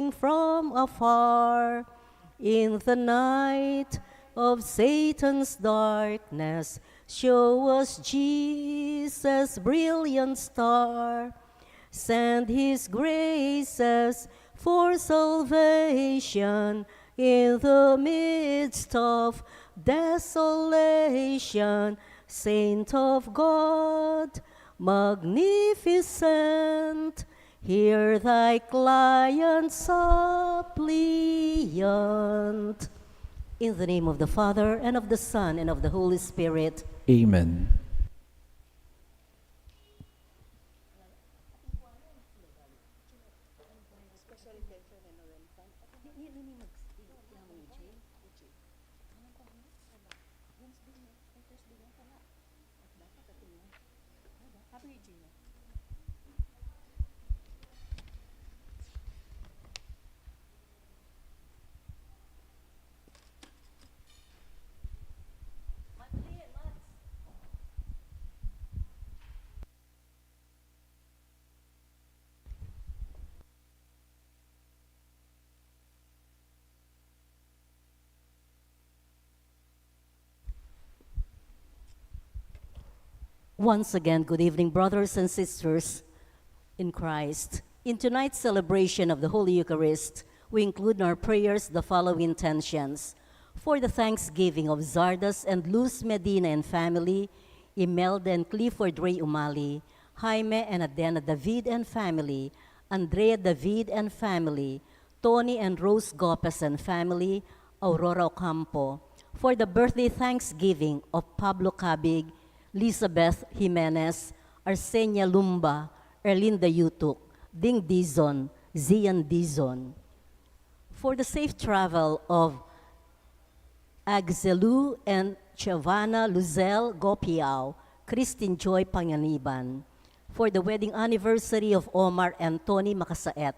watching from afar. In the night of Satan's darkness, show us Jesus' brilliant star. Send his graces for salvation in the midst of desolation. Saint of God, magnificent, hear thy client suppliant. In the name of the Father, and of the Son, and of the Holy Spirit. Amen. Once again, good evening, brothers and sisters in Christ. In tonight's celebration of the Holy Eucharist, we include in our prayers the following intentions. For the thanksgiving of Zardas and Luz Medina and family, Imelda and Clifford Ray Umali, Jaime and Adena David and family, Andrea David and family, Tony and Rose Gopes and family, Aurora Ocampo. For the birthday thanksgiving of Pablo Cabig, Elizabeth Jimenez, Arsenia Lumba, Erlinda Yutuk, Ding Dizon, Zian Dizon. For the safe travel of Agzelu and Chavana Luzel Gopiao, Christine Joy Panganiban. For the wedding anniversary of Omar and Tony Makasaet.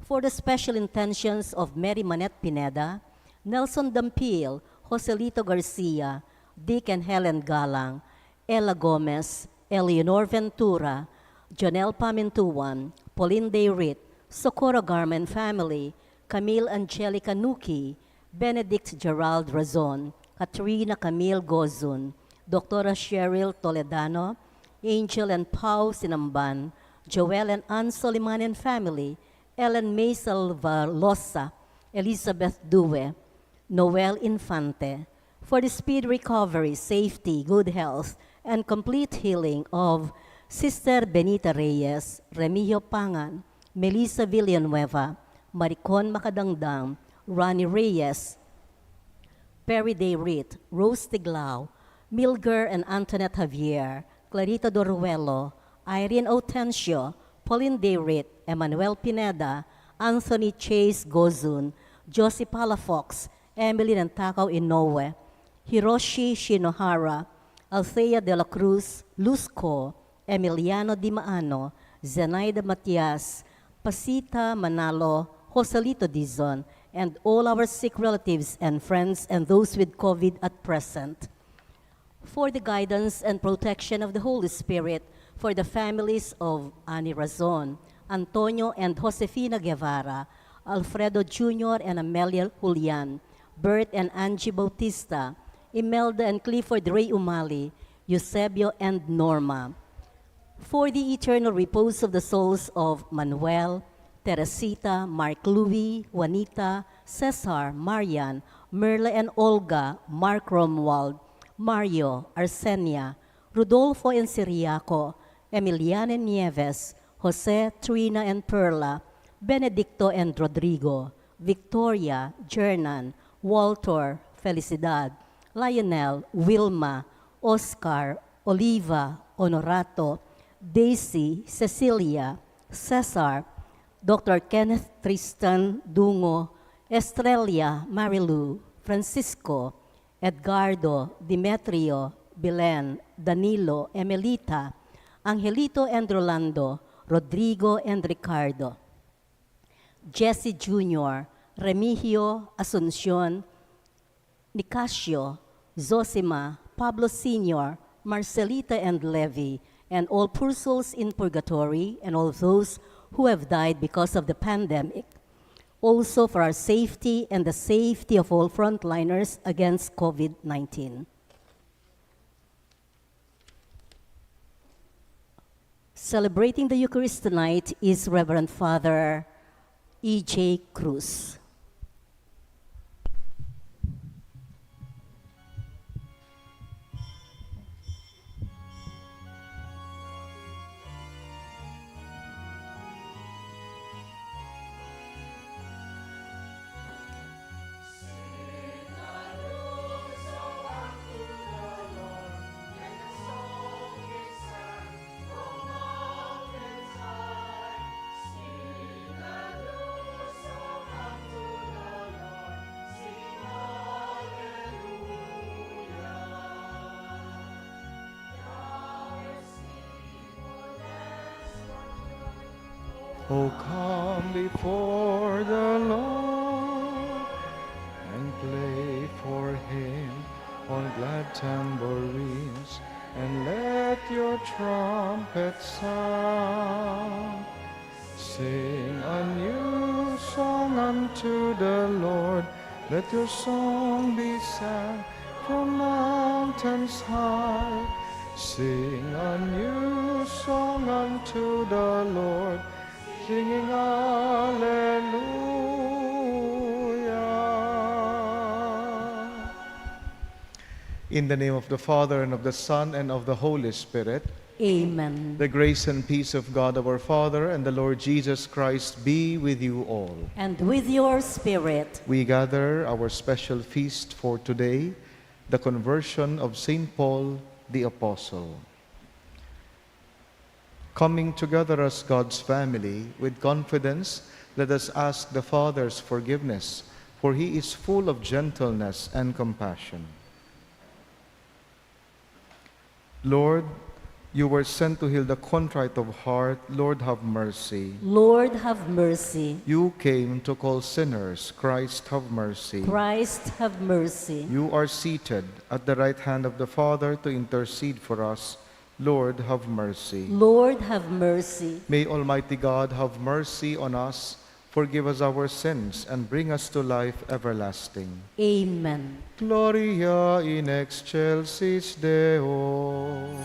For the special intentions of Mary Manette Pineda, Nelson Dampil, Joselito Garcia, Dick and Helen Galang, Ella Gomez, Eleanor Ventura, Janelle Pamintuan, Pauline Dayrit, Socorro Garman family, Camille Angelica Nuki, Benedict Gerald Razon, Katrina Camille Gozun, Dr. Cheryl Toledano, Angel and Pau Sinamban, Joel and Ann Soliman and family, Ellen May Salvalosa, Elizabeth Due, Noel Infante. For the speed recovery, safety, good health, and complete healing of Sister Benita Reyes, Remigio Pangan, Melissa Villanueva, Maricon Macadangdang, Ronnie Reyes, Perry Dayrit, Rose Tiglao, Milger and Antoinette Javier, Clarita Doruelo, Irene Otencio, Pauline Dayrit, Emmanuel Pineda, Anthony Chase Gozun, Josie Palafox, Emily Nantakaw Inoue, Hiroshi Shinohara, Althea de la Cruz, Luzco, Emiliano Di Maano, Zenaida Matias, Pasita Manalo, Joselito Dizon, and all our sick relatives and friends and those with COVID at present. For the guidance and protection of the Holy Spirit, for the families of Ani Razon, Antonio and Josefina Guevara, Alfredo Jr. and Amelia Julian, Bert and Angie Bautista, Imelda and Clifford Ray Umali, Eusebio and Norma. For the eternal repose of the souls of Manuel, Teresita, Mark Louis, Juanita, Cesar, Marian, Merla and Olga, Mark Romuald, Mario, Arsenia, Rodolfo and Siriaco, Emiliana Nieves, Jose, Trina and Perla, Benedicto and Rodrigo, Victoria, Jernan, Walter, Felicidad, Lionel, Wilma, Oscar, Oliva, Honorato, Daisy, Cecilia, Cesar, Dr. Kenneth Tristan Dungo, Estrella, Marilu, Francisco, Edgardo, Demetrio, Belen, Danilo, Emelita, Angelito and Rolando, Rodrigo and Ricardo, Jesse Jr., Remigio, Asuncion, Nicasio, Zosima, Pablo Sr., Marcelita and Levi, and all poor souls in purgatory and all those who have died because of the pandemic. also for our safety and the safety of all frontliners against COVID-19. Celebrating the Eucharist tonight is Reverend Father E.J. Cruz. Oh, come before the Lord and play for Him on glad tambourines, and let your trumpets sound. Sing a new song unto the Lord, let your song be sang from mountains high. Sing a new song unto the Lord, singing Alleluia. In the name of the Father, and of the Son, and of the Holy Spirit. Amen. The grace and peace of God our Father and the Lord Jesus Christ be with you all. And with your spirit. We gather our special feast for today, the conversion of St. Paul the Apostle. Coming together as God's family, with confidence, let us ask the Father's forgiveness, for He is full of gentleness and compassion. Lord, you were sent to heal the contrite of heart. Lord, have mercy. Lord, have mercy. You came to call sinners. Christ, have mercy. Christ, have mercy. You are seated at the right hand of the Father to intercede for us. Lord, have mercy. Lord, have mercy. May Almighty God have mercy on us, forgive us our sins, and bring us to life everlasting. Amen. Gloria in excelsis Deo.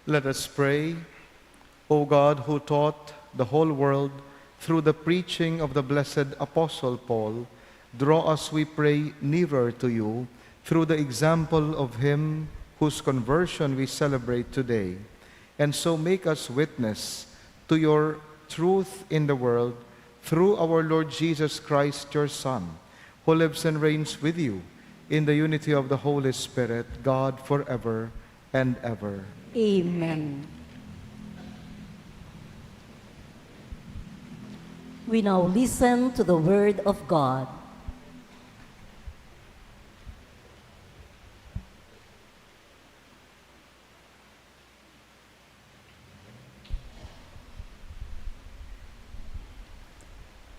Let us pray. O God, who taught the whole world through the preaching of the blessed Apostle Paul, draw us, we pray, nearer to you through the example of him whose conversion we celebrate today, and so make us witness to your truth in the world through our Lord Jesus Christ, your Son, who lives and reigns with you in the unity of the Holy Spirit, God, forever and ever. Amen. We now listen to the Word of God.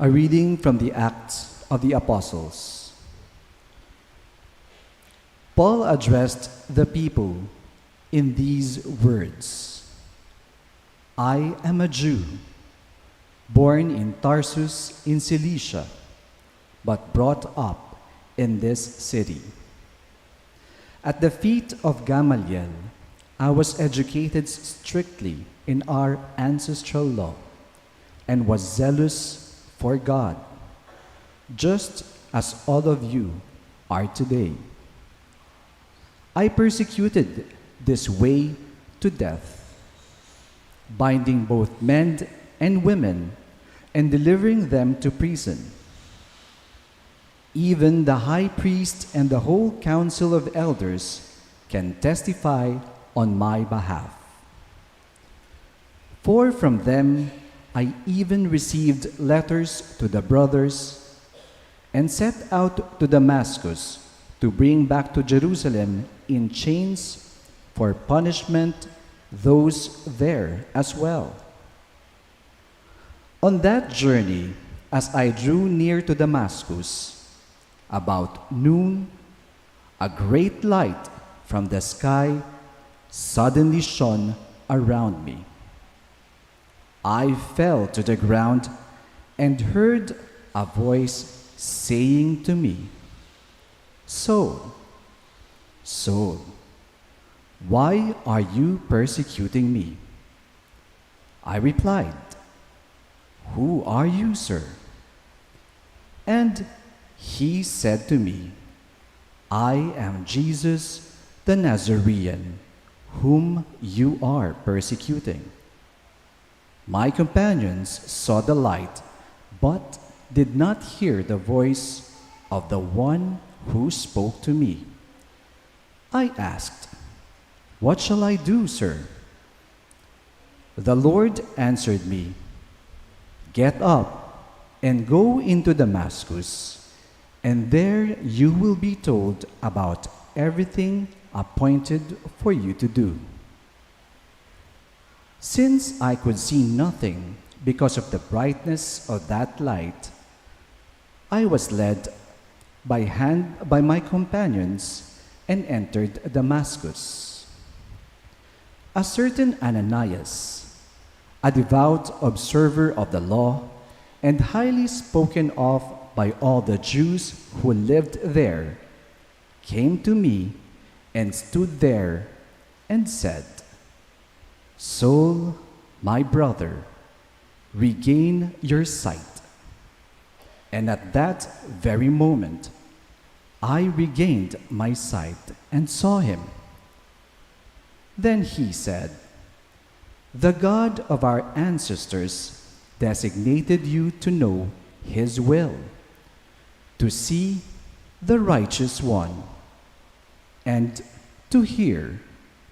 A reading from the Acts of the Apostles. Paul addressed the people in these words: I am a Jew, born in Tarsus in Cilicia, but brought up in this city. At the feet of Gamaliel, I was educated strictly in our ancestral law and was zealous for God, just as all of you are today. I persecuted this way to death, binding both men and women and delivering them to prison. Even the high priest and the whole council of elders can testify on my behalf. For from them I even received letters to the brothers and set out to Damascus to bring back to Jerusalem in chains for punishment those there as well. On that journey, as I drew near to Damascus, about noon, a great light from the sky suddenly shone around me. I fell to the ground and heard a voice saying to me, Saul, Saul, why are you persecuting me? I replied, Who are you, sir? And he said to me, I am Jesus the Nazarene, whom you are persecuting. My companions saw the light, but did not hear the voice of the one who spoke to me. I asked, What shall I do, sir? The Lord answered me, Get up and go into Damascus, and there you will be told about everything appointed for you to do. Since I could see nothing because of the brightness of that light, I was led by hand by my companions and entered Damascus. A certain Ananias, a devout observer of the law and highly spoken of by all the Jews who lived there, came to me and stood there and said, Saul, my brother, regain your sight. And at that very moment, I regained my sight and saw him. Then he said, The God of our ancestors designated you to know his will, to see the righteous one, and to hear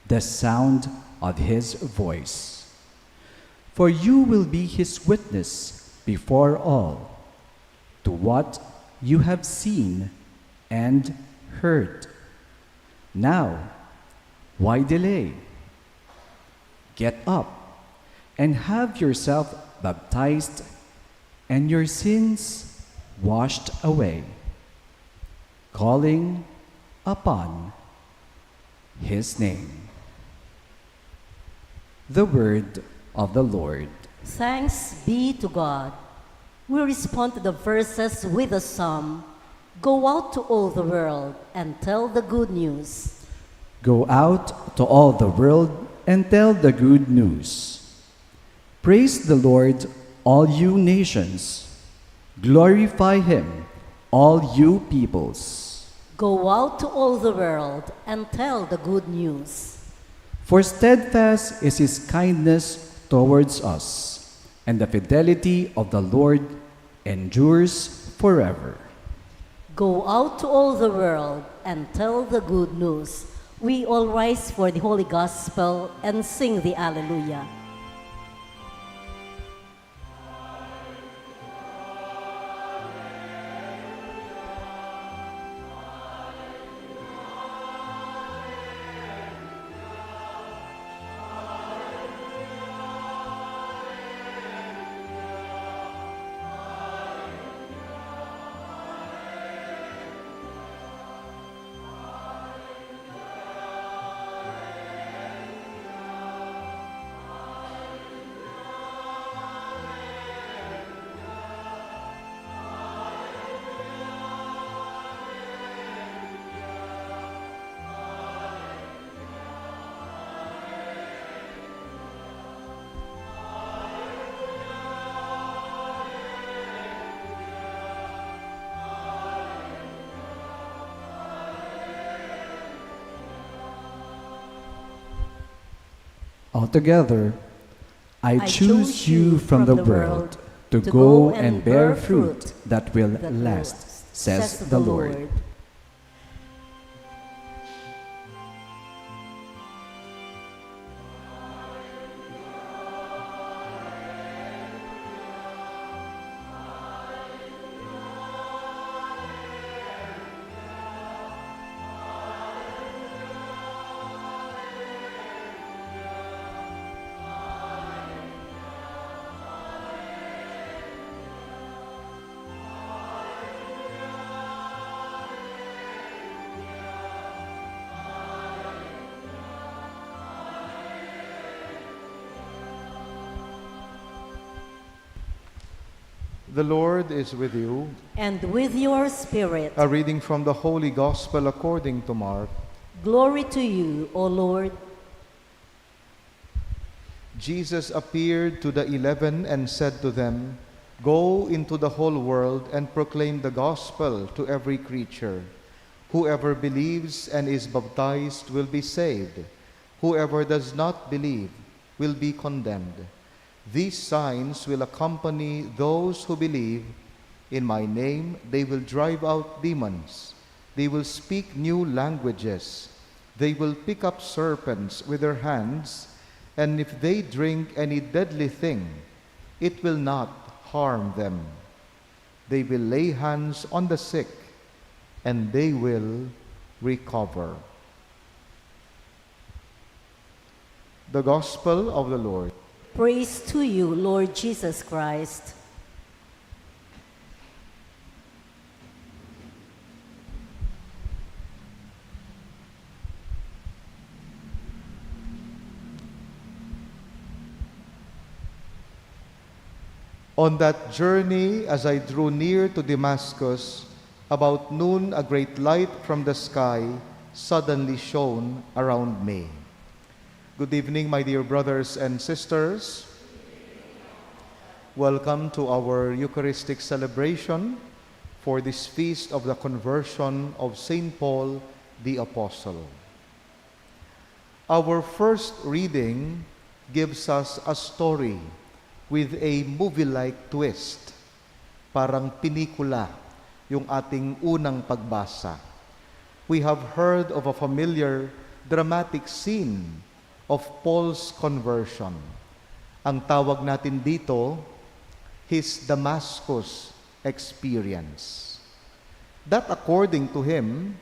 the sound of his voice. For you will be his witness before all, to what you have seen and heard. Now, why delay? Get up and have yourself baptized and your sins washed away, calling upon his name. The word of the Lord. Thanks be to God. We respond to the verses with a psalm. Go out to all the world and tell the good news. Go out to all the world and tell the good news. Praise the Lord, all you nations. Glorify him, all you peoples. Go out to all the world and tell the good news. For steadfast is his kindness towards us, and the fidelity of the Lord endures forever. Go out to all the world and tell the good news. We all rise for the Holy Gospel and sing the Alleluia. altogether, I choose you from the world to go and bear fruit that will last, says the Lord. The Lord is with you. And with your spirit. A reading from the Holy Gospel according to Mark. Glory to you, O Lord. Jesus appeared to the 11 and said to them, "Go into the whole world and proclaim the gospel to every creature. Whoever believes and is baptized will be saved. Whoever does not believe will be condemned. These signs will accompany those who believe. In my name they will drive out demons. They will speak new languages. They will pick up serpents with their hands, and if they drink any deadly thing, it will not harm them. They will lay hands on the sick, and they will recover." The Gospel of the Lord. Praise to you, Lord Jesus Christ. On that journey, as I drew near to Damascus, about noon a great light from the sky suddenly shone around me. Good evening, my dear brothers and sisters. Welcome to our Eucharistic celebration for this feast of the conversion of St. Paul the Apostle. Our first reading gives us a story with a movie-like twist. Parang pinikula yung ating unang pagbasa. We have heard of a familiar dramatic scene of Paul's conversion. Ang tawag natin dito, his Damascus experience. That according to him,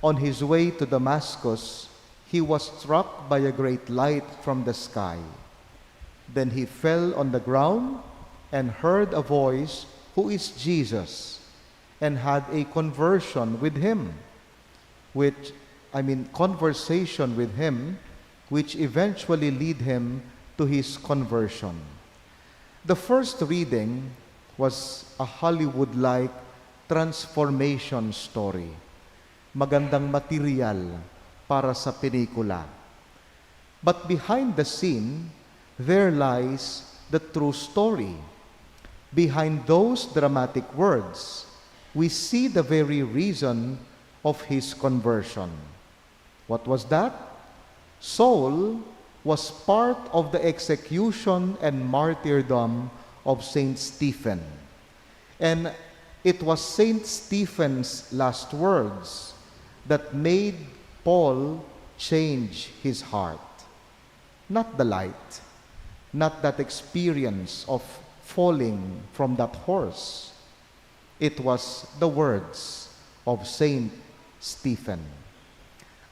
on his way to Damascus, he was struck by a great light from the sky. Then he fell on the ground and heard a voice, "Who is Jesus?" and had a conversation with him, conversation with him, which eventually lead him to his conversion. The first reading was a Hollywood-like transformation story. Magandang material para sa pelikula. But behind the scene, there lies the true story. Behind those dramatic words, we see the very reason of his conversion. What was that? Saul was part of the execution and martyrdom of Saint Stephen. And it was Saint Stephen's last words that made Paul change his heart. Not the light, not that experience of falling from that horse. It was the words of Saint Stephen.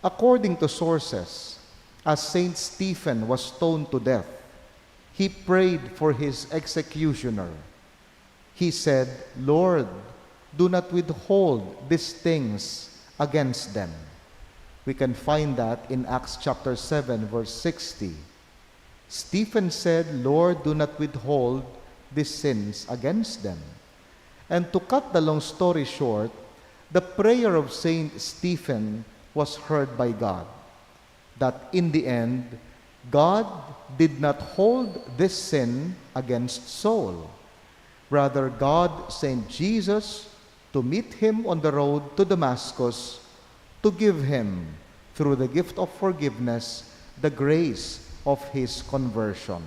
According to sources, as Saint Stephen was stoned to death, he prayed for his executioner. He said, "Lord, do not withhold these things against them." We can find that in Acts chapter 7, verse 60. Stephen said, "Lord, do not withhold these sins against them." And to cut the long story short, the prayer of Saint Stephen was heard by God. That in the end, God did not hold this sin against Saul. Rather, God sent Jesus to meet him on the road to Damascus to give him, through the gift of forgiveness, the grace of his conversion.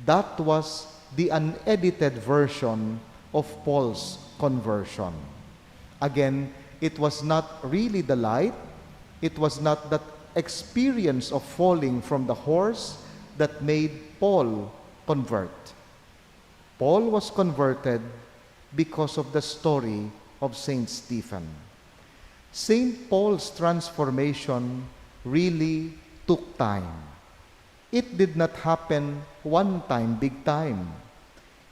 That was the unedited version of Paul's conversion. Again, it was not really the light. It was not that experience of falling from the horse that made Paul convert. Paul was converted because of the story of Saint Stephen. Saint Paul's transformation really took time. It did not happen one time, big time.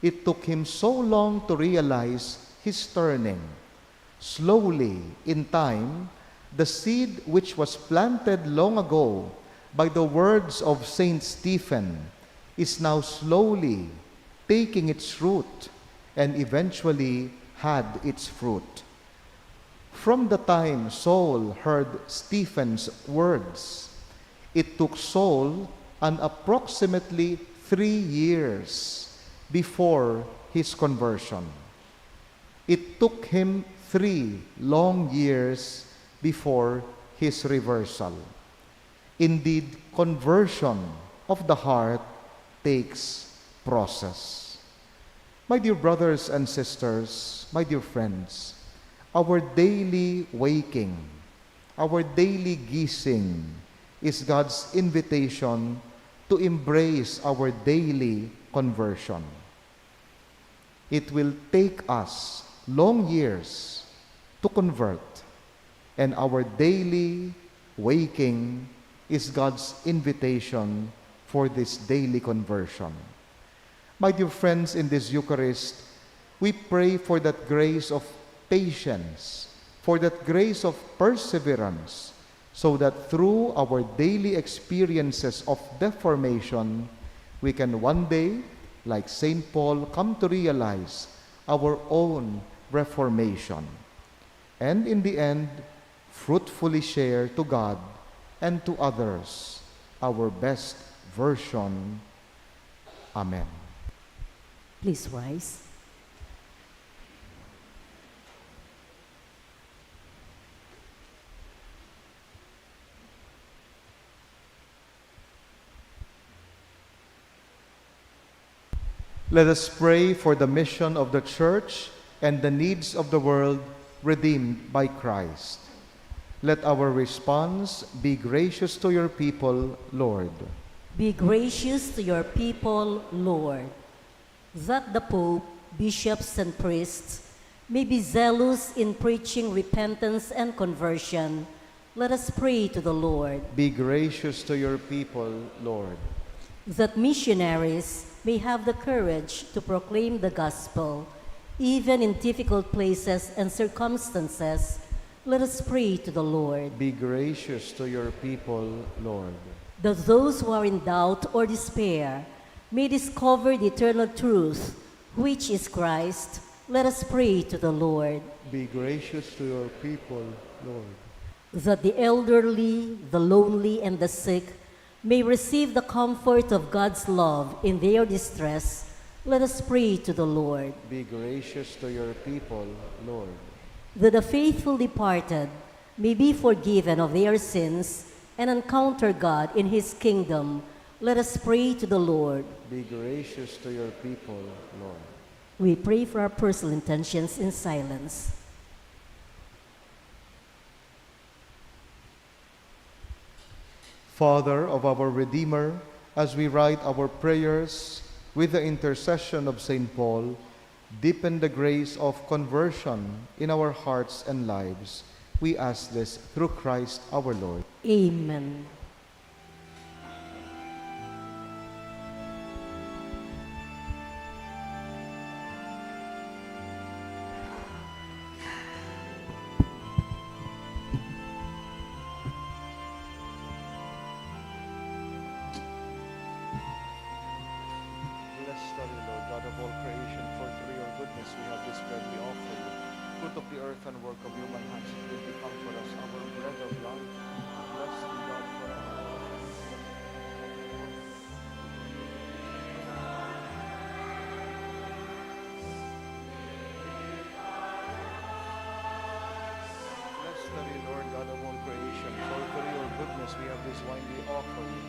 It took him so long to realize his turning. Slowly, in time, the seed which was planted long ago by the words of Saint Stephen is now slowly taking its root and eventually had its fruit. From the time Saul heard Stephen's words, it took Saul an approximately 3 years before his conversion. It took him 3 long years before his reversal. Indeed, conversion of the heart takes process. My dear brothers and sisters, my dear friends, our daily waking, our daily gising is God's invitation to embrace our daily conversion. It will take us long years to convert, and our daily waking is God's invitation for this daily conversion. My dear friends, in this Eucharist, we pray for that grace of patience, for that grace of perseverance, so that through our daily experiences of deformation, we can one day, like St. Paul, come to realize our own reformation. And in the end, fruitfully share to God and to others our best version. Amen. Please rise. Let us pray for the mission of the Church and the needs of the world redeemed by Christ. Let our response be gracious to your people, Lord. Be gracious to your people, Lord, that the Pope, bishops, and priests may be zealous in preaching repentance and conversion. Let us pray to the Lord. Be gracious to your people, Lord. That missionaries may have the courage to proclaim the gospel, even in difficult places and circumstances. Let us pray to the Lord. Be gracious to your people, Lord. That those who are in doubt or despair may discover the eternal truth, which is Christ. Let us pray to the Lord. Be gracious to your people, Lord. That the elderly, the lonely, and the sick may receive the comfort of God's love in their distress. Let us pray to the Lord. Be gracious to your people, Lord. That the faithful departed may be forgiven of their sins and encounter God in his kingdom. Let us pray to the Lord. Be gracious to your people, Lord. We pray for our personal intentions in silence. Father of our Redeemer, as we write our prayers with the intercession of St. Paul, deepen the grace of conversion in our hearts and lives. We ask this through Christ our Lord. Amen. Blessed are you, Lord, God of all creation, for through your goodness we have this bread we offer you. Fruit of the earth and work of human hands, it will become for us our bread of life. Blessed be God forever. Blessed are you, Lord, God of all creation, for through your goodness we have this wine we offer you.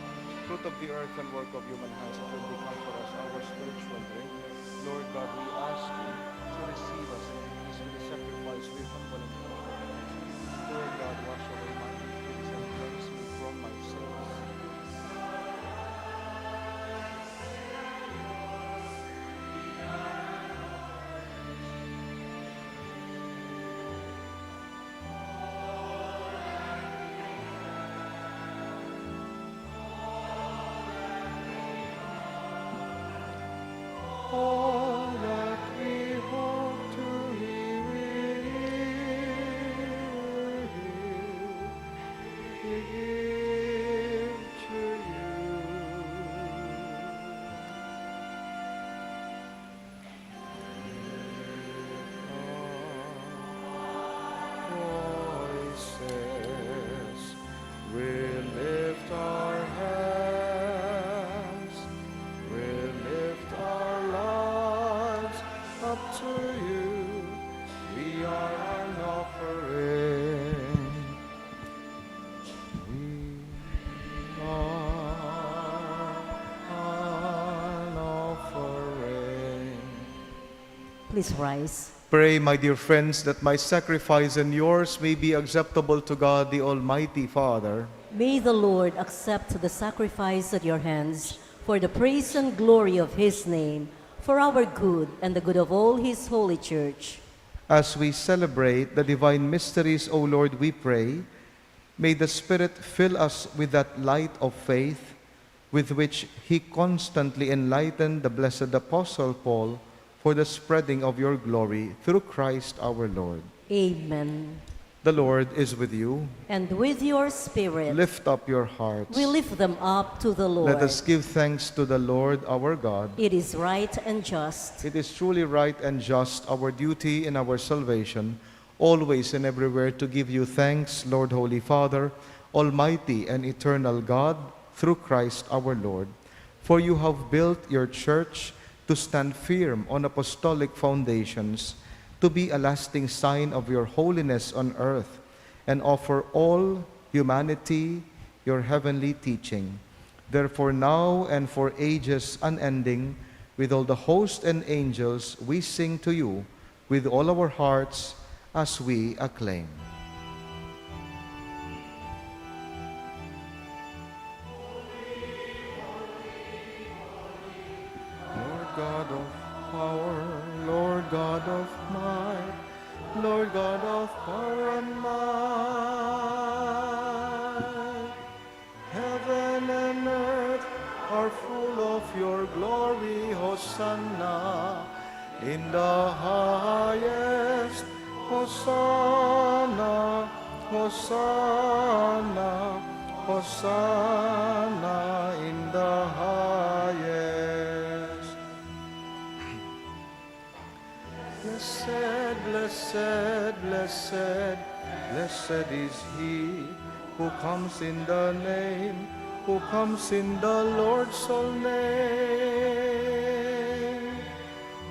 fruit of the earth and work of human hands, it will become for us our spiritual drink. Lord God, we ask you to receive us in peace with the sacrifice we have voluntarily offered. Lord God, wash away my iniquities and cleanse me from my sins. All that we hope to hear, we give to voices, we lift our hands, we lift our lives up to you. We are an offering. We are an offering. Please rise. Pray, my dear friends, that my sacrifice and yours may be acceptable to God, the Almighty Father. May the Lord accept the sacrifice at your hands for the praise and glory of his name, for our good and the good of all his holy church. As we celebrate the divine mysteries, O Lord, we pray, may the Spirit fill us with that light of faith with which he constantly enlightened the blessed Apostle Paul for the spreading of your glory through Christ our Lord. Amen. The Lord is with you. And with your spirit, Lift up your hearts. we lift them up to the Lord. Let us give thanks to the Lord our God. It is right and just. It is truly right and just, our duty and our salvation, always and everywhere to give you thanks, Lord, Holy Father, Almighty and eternal God, through Christ our Lord. For you have built your church to stand firm on apostolic foundations, to be a lasting sign of your holiness on earth, and offer all humanity your heavenly teaching. Therefore now and for ages unending, with all the host and angels, we sing to you with all our hearts as we acclaim. Lord God of power, Lord God of might, Lord God of power and might, heaven and earth are full of your glory. Hosanna in the highest. Hosanna, Hosanna, Hosanna in the highest. Blessed, blessed, blessed, blessed is he who comes in the name, who comes in the Lord's sole name.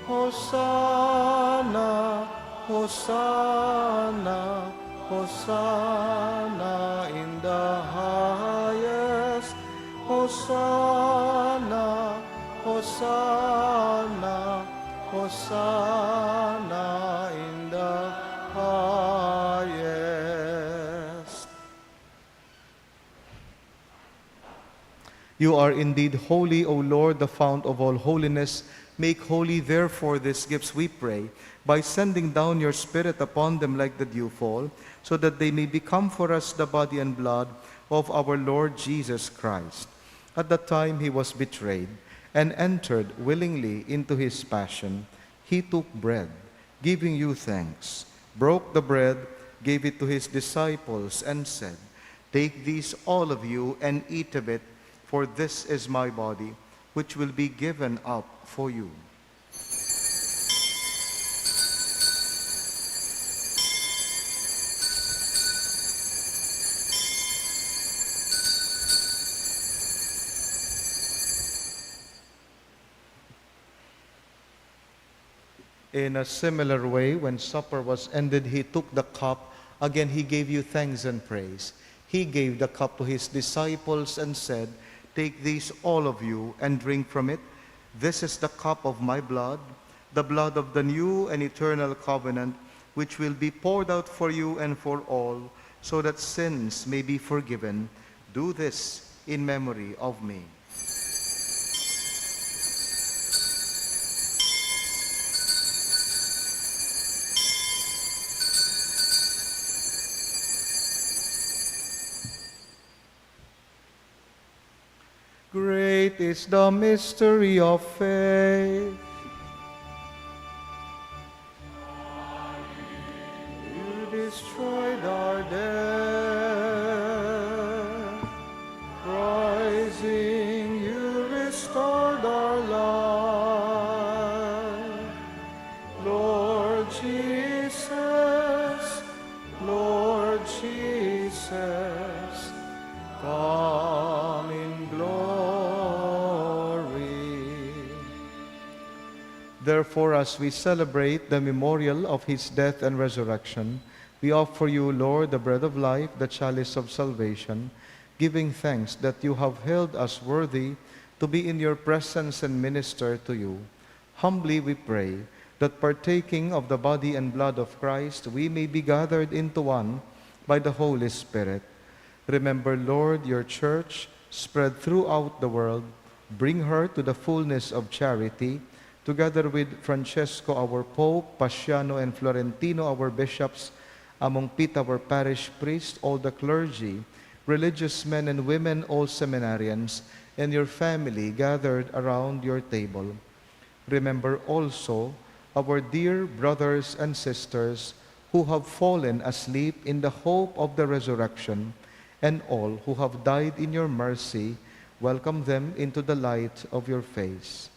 Hosanna, Hosanna, Hosanna in the highest. Hosanna, Hosanna, Hosanna in the highest. You are indeed holy, O Lord, the fount of all holiness. Make holy, therefore, these gifts, we pray, by sending down your Spirit upon them like the dewfall, so that they may become for us the body and blood of our Lord Jesus Christ. At the time he was betrayed and entered willingly into his passion, he took bread, giving you thanks, broke the bread, gave it to his disciples, and said, "Take these, all of you, and eat of it, for this is my body, which will be given up for you." In a similar way, when supper was ended, he took the cup. Again, he gave you thanks and praise. He gave the cup to his disciples and said, Take these, all of you, and drink from it. This is the cup of my blood, the blood of the new and eternal covenant, which will be poured out for you and for all, so that sins may be forgiven. Do this in memory of me. Great is the mystery of faith. You destroyed our death. Rising, you restored our life. Lord Jesus, Lord Jesus, come in glory. Therefore, as we celebrate the memorial of his death and resurrection, we offer you, Lord, the bread of life, the chalice of salvation, giving thanks that you have held us worthy to be in your presence and minister to you. Humbly we pray that partaking of the body and blood of Christ, we may be gathered into one by the Holy Spirit. Remember, Lord, your church spread throughout the world. Bring her to the fullness of charity, together with Francesco, our Pope, Paciano and Florentino, our bishops, Among Pete, our parish priest, all the clergy, religious men and women, all seminarians, and your family gathered around your table. Remember also our dear brothers and sisters who have fallen asleep in the hope of the resurrection, and all who have died in your mercy. Welcome them into the light of your face.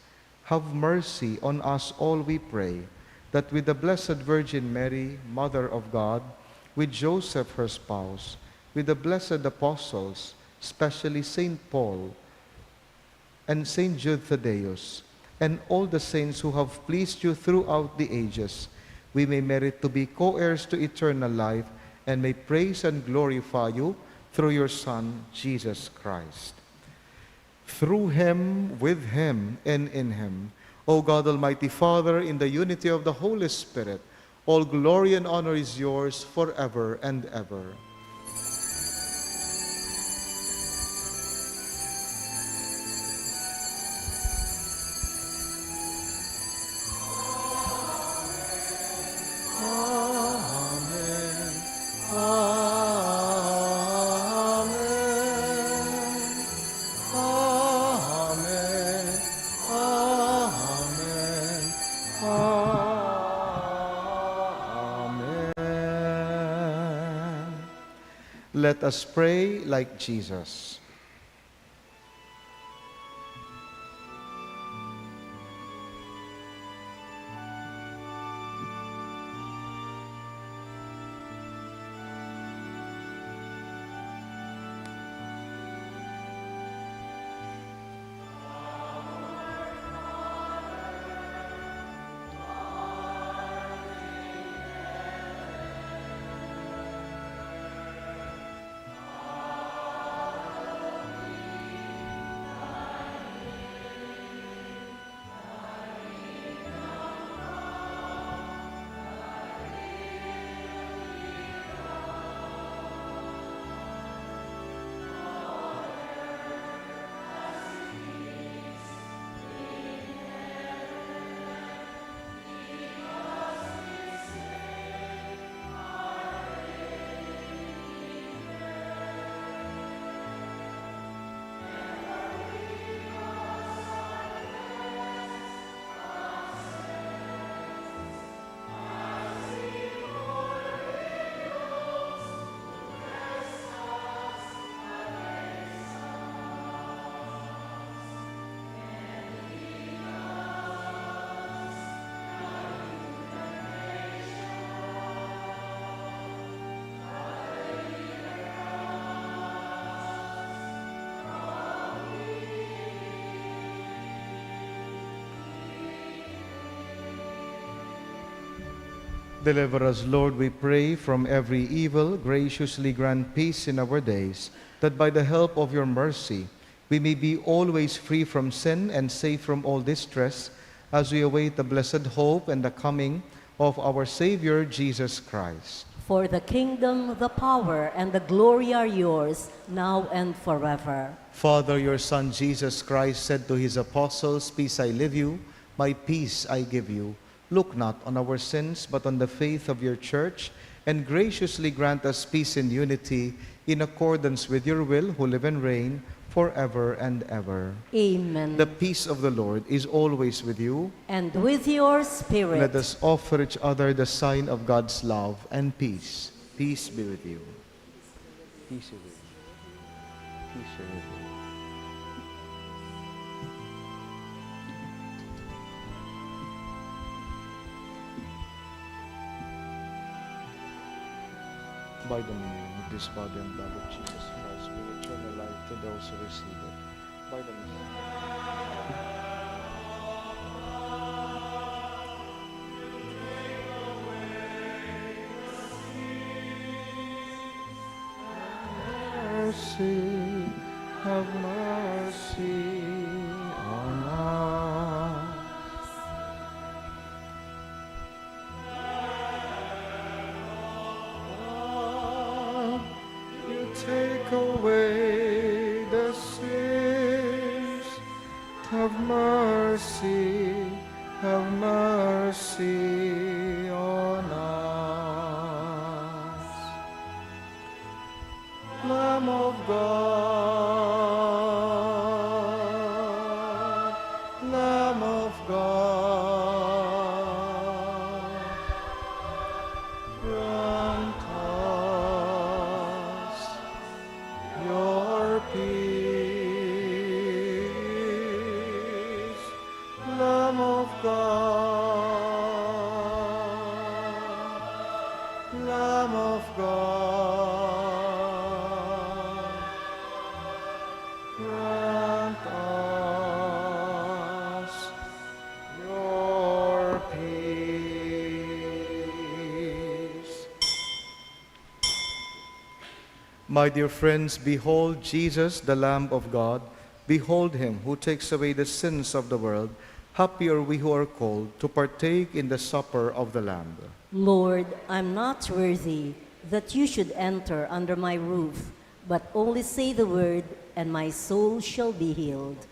Have mercy on us all, we pray, that with the Blessed Virgin Mary, Mother of God, with Joseph her spouse, with the blessed apostles, especially Saint Paul and Saint Jude Thaddeus, and all the saints who have pleased you throughout the ages, we may merit to be co-heirs to eternal life and may praise and glorify you through your Son, Jesus Christ. Through him, with him, and in him, O God, Almighty Father, in the unity of the Holy Spirit, all glory and honor is yours forever and ever. Let us pray like Jesus. Deliver us, Lord, we pray, from every evil. Graciously grant peace in our days, that by the help of your mercy we may be always free from sin and safe from all distress, as we await the blessed hope and the coming of our Savior, Jesus Christ. For the kingdom, the power, and the glory are yours, now and forever. Father, your Son, Jesus Christ, said to his apostles, "Peace I leave you, my peace I give you. Look not on our sins, but on the faith of your church, and graciously grant us peace and unity in accordance with your will, who live and reign forever and ever." Amen. The peace of the Lord is always with you. And with your spirit. Let us offer each other the sign of God's love and peace. Peace be with you. Peace be with you. Peace be with you. By the name of this body and blood of Jesus Christ, bring eternal life to those who receive it. By the name. Mercy, have mercy on us. You take away the sins. Have mercy on us. Lamb of God, Lamb of God, grant us your peace. Lamb of God, Lamb of God, grant us your peace. My dear friends, behold Jesus, the Lamb of God. Behold him who takes away the sins of the world. Happy are we who are called to partake in the supper of the Lamb. Lord, I'm not worthy that you should enter under my roof, but only say the word, and my soul shall be healed.